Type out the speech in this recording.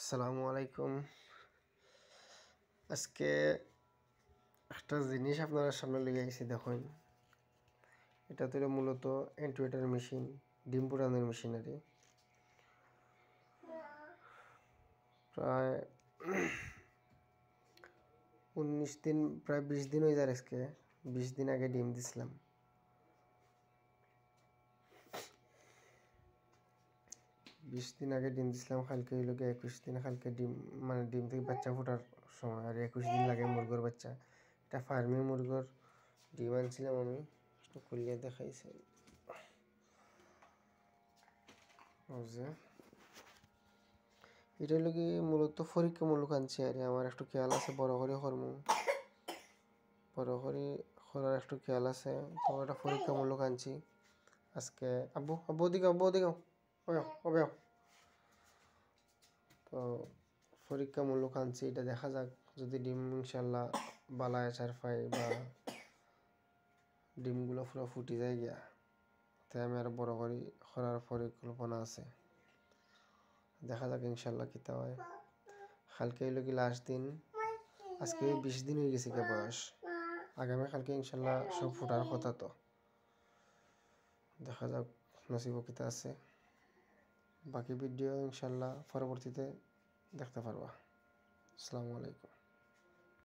আসসালামু আলাইকুম। আজকে একটা জিনিস আপনাদের সামনে লিয়ে আইছি দেখুন। এটা তো মূলত ইনকিউবেটর মেশিন, ডিম পোড়ানোর মেশিনারি। প্রায় 19 দিন, প্রায় 20 দিন হয়ে যায়। আজকে 20 দিন আগে ডিম দিছিলাম। কালকে হইল গিয়ে 21 দিন। কালকে ডিম মানে ডিম থেকে বাচ্চা ফোটার সময়, আর 21 দিন লাগে মুরগোর বাচ্চা। এটা ফার্মি মুরগোর ডিম আনছিলাম আমি, খুলিয়ে দেখাইছি। এটা হলো কি মূলত পরীক্ষামূলক আনছি। আর আমার একটু খেয়াল আছে বড় করে করবো, বড় করে করার একটু খেয়াল আছে, তো এটা পরীক্ষামূলক আনছি আজকে। আব্বু আব্বু ওদিকে ওবে তো পরীক্ষামূলক আনছি। এটা দেখা যাক, যদি ডিম ইনশাল্লাহ বালায় আচার পাই বা ডিমগুলো পুরো ফুটি যায় গিয়া, তাই আমি আরো বড় করে করার পরিকল্পনা আছে। দেখা যাক ইনশাল্লাহ কিতা হয়। কালকে হইল কি লাস্ট দিন। আজকে 20 দিন হয়ে গেছে কে বয়স। আগামীকালকে ইনশাল্লাহ সব ফুটার কথা। তো দেখা যাক নসিব কিতা আছে। বাকি ভিডিও ইনশাল্লাহ পরবর্তীতে দেখতে পারবা। আসসালামু আলাইকুম।